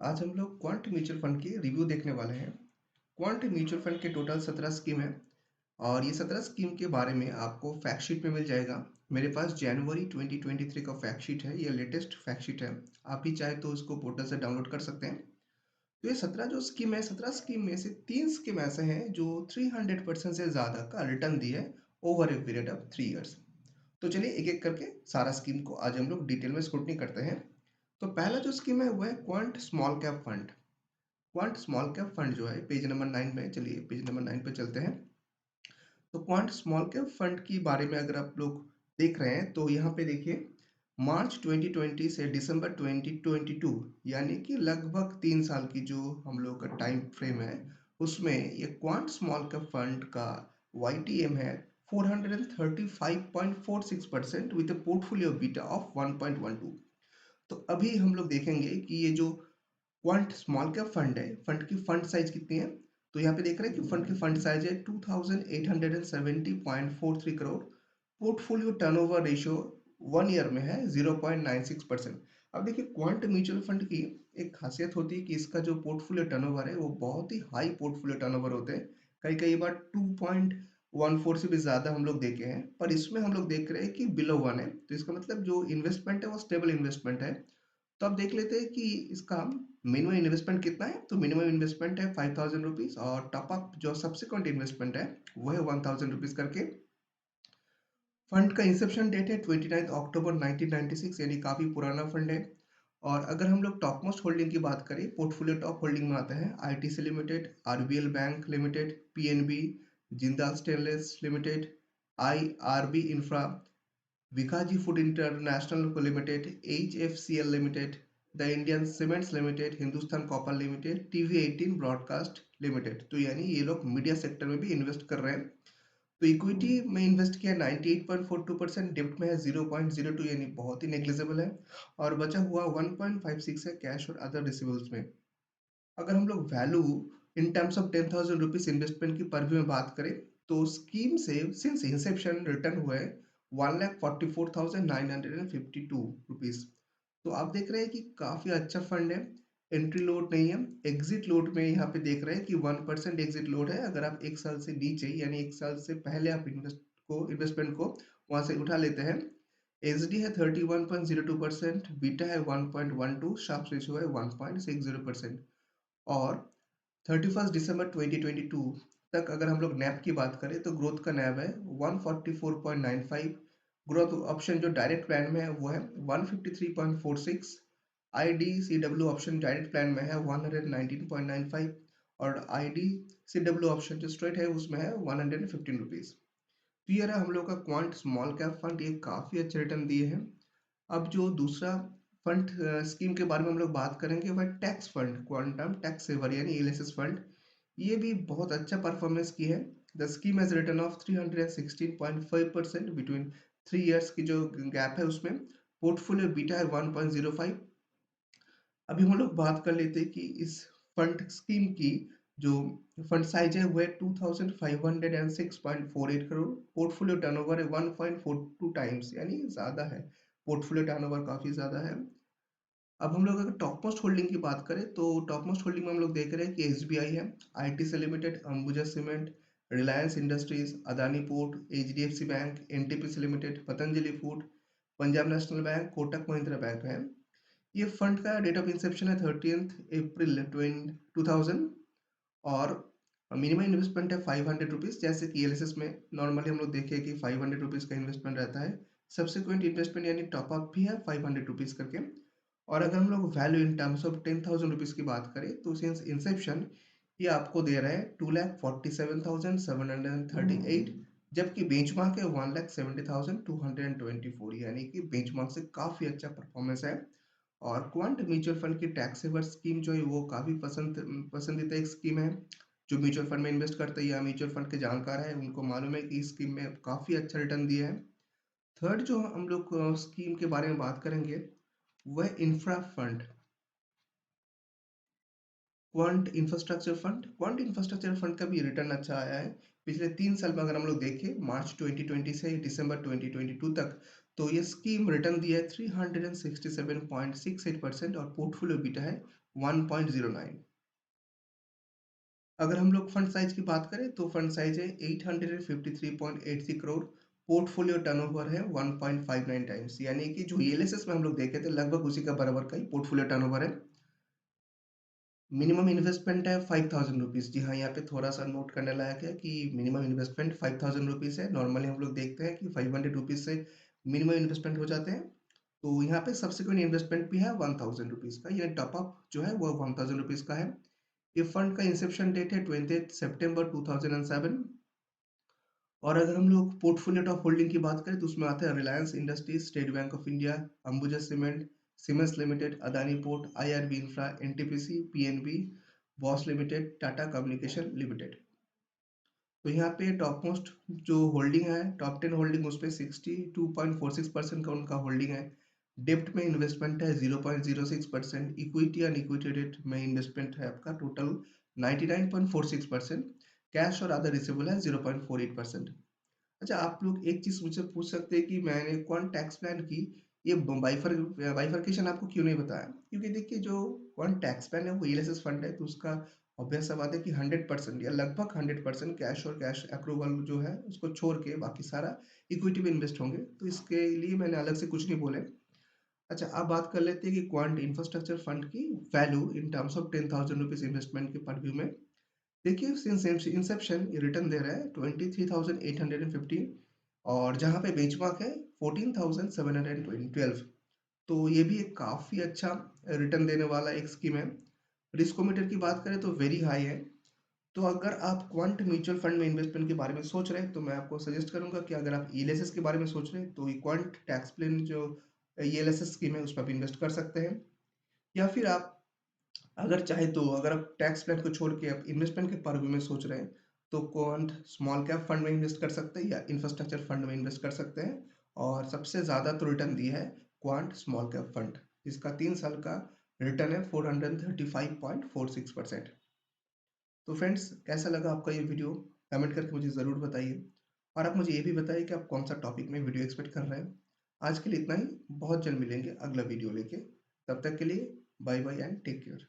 आज हम लोग क्वांट म्यूचुअल फंड की रिव्यू देखने वाले हैं। क्वांट म्यूचुअल फंड के टोटल 17 स्कीम है और ये 17 स्कीम के बारे में आपको फैक्ट शीट में मिल जाएगा। मेरे पास जनवरी 2023 का फैक्ट शीट है, ये लेटेस्ट फैक्ट शीट है। आप भी चाहे तो इसको पोर्टल से डाउनलोड कर सकते हैं। तो ये 17 जो स्कीम है, 17 स्कीम में से 3 स्कीम ऐसे हैं जो 300% से ज़्यादा का रिटर्न दिए over a period of 3 years. तो चलिए एक एक करके सारा स्कीम को आज हम लोग डिटेल में स्क्रूटनी करते हैं। तो पहला जो स्कीम है वो है quant small cap fund. Quant small cap fund जो है पेज नंबर 9 में, चलिए पेज नंबर 9 पे चलते हैं। तो क्वांट स्मॉल कैप फंड के बारे में अगर आप लोग देख रहे हैं तो यहाँ पे देखिए, मार्च 2020 से दिसंबर 2022 यानी कि लगभग 3 साल की जो हम लोग का टाइम फ्रेम है, उसमें ये क्वांट स्मॉल कैप फंड का YTM है 435.46% विद पोर्टफोलियो बीटा ऑफ 1.12। तो अभी हम लोग देखेंगे कि ये जो क्वांट स्मॉल कैप फंड है, फंड की फंड साइज कितनी है। तो यहाँ पे देख रहे हैं कि फंड की फंड साइज है 2870.43 crore. Portfolio turnover ratio 1 year में है 0.96%। अब देखिए, क्वांट म्यूचुअल फंड की एक खासियत होती है कि इसका जो पोर्टफोलियो टर्नओवर है वो बहुत ही हाई पोर्टफोलियो टर्नओवर होते हैं। कई कई बार 2.14 से भी ज्यादा हम लोग देखे हैं, पर इसमें हम लोग देख रहे हैं कि बिलो 1 है। तो इसका मतलब जो इन्वेस्टमेंट है वो स्टेबल इन्वेस्टमेंट है। तो अब देख लेते हैं कि इसका मिनिमम इन्वेस्टमेंट कितना है। तो मिनिमम इन्वेस्टमेंट है 5000 रुपीज और टॉपअप जो सब्सिक्वेंट इन्वेस्टमेंट है वो है 1000 रुपीज करके। फंड का इंसेप्शन डेट है 29 अक्टूबर 1996, यानी काफी पुराना फंड है। और अगर हम लोग टॉप मोस्ट होल्डिंग की बात करें, पोर्टफोलियो टॉप होल्डिंग में आता है ITC limited, RBL bank limited, PNB, Jindal stainless limited, IRB infra, Bikaji food international limited, HFCL limited, the Indian cements limited, Hindustan copper limited, TV18 broadcast limited. तो यानी ये लोग मीडिया सेक्टर में भी इन्वेस्ट कर रहे हैं। तो इक्विटी में इन्वेस्ट किया 98.42%, डेब्ट में है 0.02 यानी बहुत ही नेग्लिजिबल है। और बचा हुआ 1.56 है कैश और अदर रिसीवेबल्स में। अगर हम लोग value in terms of 10,000 rupees investment की परव्यू में बात करें, तो स्कीम से सिंस इंसेप्शन रिटर्न हुए 1,44,952 रुपीज। तो आप देख रहे हैं कि काफी अच्छा फंड है। एंट्री लोड नहीं है। एग्जिट लोड में यहाँ पे देख रहे हैं कि 1% एग्जिट लोड है। अगर आप 1 साल से नीचे यानी 1 साल से पहले आप इन्वेस्टमेंट को वहां से उठा लेते हैं। एसडी है 31.02%, बीटा है 1.12, शार्प रेशियो है 1.60%। और 31 दिसंबर 2022 तक अगर हम लोग नैप की बात करें तो ग्रोथ का नैप है 144.95। ग्रोथ ऑप्शन जो डायरेक्ट प्लान में है वो है 153.46। IDCW ऑप्शन डायरेक्ट प्लान में है 119.95 और IDCW ऑप्शन जो स्ट्रेट है उसमें है 115 रुपीज। तो ये रहा हम लोग का क्वांट स्मॉल कैप फंड, ये काफी अच्छे रिटर्न दिए हैं। अब जो दूसरा फंड स्कीम के बारे में हम लोग बात करेंगे वह tax fund, Quantum tax saver यानी एलएसएस फंड। ये भी बहुत अच्छा परफॉर्मेंस की है। The scheme has return of 316.5% between 3 years की जो गैप है उसमें। पोर्टफोलियो बीटा है 1.05। अभी हम लोग बात कर लेते हैं कि इस फंड स्कीम की जो फंड साइज है वो है 2506.48 करोड़। पोर्टफोलियो टर्नओवर है 1.42 टाइम्स यानी ज्यादा है। पोर्टफोलियो टर्नओवर काफी ज्यादा है। अब हम लोग अगर टॉप मोस्ट होल्डिंग की बात करें तो टॉप मोस्ट होल्डिंग में हम लोग देख रहे हैं कि SBI है, ITC limited, Ambuja cement, Reliance industries, Adani port, HDFC bank, NTPC limited, Patanjali food, Punjab national bank, Kotak Mahindra bank है। ये फंड का डेट ऑफ इंसेप्शन है 30 अप्रैल 2000 और मिनिमम इन्वेस्टमेंट है 500 रुपीज। जैसे कि एलएसएस में नॉर्मली हम लोग देखे कि 500 रुपीज का इन्वेस्टमेंट रहता है। सब्सिक्वेंट इन्वेस्टमेंट यानी टॉपअप भी है 500 रुपीज करके। और अगर हम लोग value in terms of 10,000 rupees की बात करें तो सिंस इंसेप्शन ये आपको दे रहा है 2,47,738, जबकि बेंचमार्क है 1,70,224, यानी कि बेंचमार्क से काफी अच्छा परफॉर्मेंस है। और क्वांट म्यूचुअल फंड की टैक्स सेवर स्कीम जो है वो काफी पसंदीदा एक स्कीम है। जो म्यूचुअल फंड में इन्वेस्ट करते हैं या म्यूचुअल फंड के जानकार है उनको मालूम है कि इस स्कीम में काफी अच्छा रिटर्न दिया है। थर्ड जो हम लोग स्कीम के बारे में बात करेंगे वह infra fund, quant infrastructure fund का भी रिटर्न अच्छा आया है। पिछले 3 साल में अगर हम लोग देखें मार्च 2020 से दिसंबर 2022 तक, तो ये स्कीम रिटर्न दिया है 367.68% और पोर्टफोलियो बीटा है 1.09। अगर हम लोग फंड साइज की बात करें तो फंड साइज है 853.83 करोड़। पोर्टफोलियो टर्नओवर है 1.59 टाइम्स, यानी कि जो ईएलएसएस में हम लोग देखे थे लगभग उसी का बराबर का ही पोर्टफोलियो टर्नओवर है। मिनिमम इन्वेस्टमेंट है 5,000 रुपीज़। जी हाँ, यहाँ पे थोड़ा सा नोट करने लायक है कि मिनिमम इन्वेस्टमेंट 5,000 रुपीज़ है। नॉर्मली हम लोग देखते हैं कि 500 रुपीज़ से मिनिमम इन्वेस्टमेंट हो जाते हैं। तो यहाँ पे सब्सिक्वेंट इन्वेस्टमेंट भी है 1,000 रुपीज़ का। ये टॉपअप जो है वो 1,000 रुपीज़ का है। ये फंड का इंसेप्शन डेट है 20 सितंबर 2007। और अगर हम लोग पोर्टफोलियो ऑफ होल्डिंग की बात करें तो उसमें आता है Reliance industries, state bank of India, Ambuja cement, siemens limited, Adani port, IRB infra, NTPC, PNB, boss limited, Tata communication limited. तो यहाँ पे टॉप मोस्ट जो होल्डिंग है, टॉप 10 होल्डिंग, उस पर 62.46% का उनका होल्डिंग है। डेप्ट में इन्वेस्टमेंट है 0.06%। इक्विटी एंड इक्विटी रेट में इन्वेस्टमेंट है आपका टोटल 99.46%। कैश और अदर रिसिबल है 0.48%। अच्छा, आप लोग एक चीज मुझसे पूछ सकते हैं कि मैंने कौन टैक्स प्लान की, ये बाइफरकेशन आपको क्यों नहीं बताया? क्योंकि देखिए, जो कौन टैक्स प्लान है वो ईएलएसएस फंड है, तो उसका ऑब्वियस सा बात है कि 100% या लगभग 100% कैश और कैश अप्रूवल जो है उसको छोड़ के बाकी सारा इक्विटी में इन्वेस्ट होंगे, तो इसके लिए मैंने अलग से कुछ नहीं बोले। अच्छा, अब बात कर लेते हैं कि क्वांट इंफ्रास्ट्रक्चर फंड की value in terms of 10,000 rupees investment के पर व्यू में। देखिए, सिंस इंसेप्शन ये रिटर्न दे रहा है 23,815, और जहाँ पे बेंचमार्क है 14,712। तो ये भी एक काफ़ी अच्छा रिटर्न देने वाला एक स्कीम है। रिस्कोमीटर की बात करें तो वेरी हाई है। तो अगर आप क्वांट म्यूचुअल फंड में इन्वेस्टमेंट के बारे में सोच रहे हैं तो मैं आपको सजेस्ट करूंगा कि अगर आप ईएलएसएस के बारे में सोच रहे हैं तो ये क्वांट टैक्स प्लान जो ईएलएसएस स्कीम है उस पर भी इन्वेस्ट कर सकते हैं। या फिर आप अगर चाहे तो अगर आप टैक्स प्लान को छोड़ के आप इन्वेस्टमेंट के पर्व में सोच रहे हैं तो क्वांट स्मॉल कैप फंड में इन्वेस्ट कर सकते हैं या इंफ्रास्ट्रक्चर फंड में इन्वेस्ट कर सकते हैं। और सबसे ज़्यादा तो रिटर्न दिया है क्वांट स्मॉल कैप फंड, जिसका 3 साल का रिटर्न है 435.46%। तो फ्रेंड्स, कैसा लगा आपका ये वीडियो? कमेंट करके मुझे ज़रूर बताइए। और आप मुझे ये भी बताइए कि आप कौन सा टॉपिक में वीडियो एक्सपेक्ट कर रहे हैं। आज के लिए इतना ही। बहुत जल्द मिलेंगे अगला वीडियो लेके। तब तक के लिए bye bye and take care.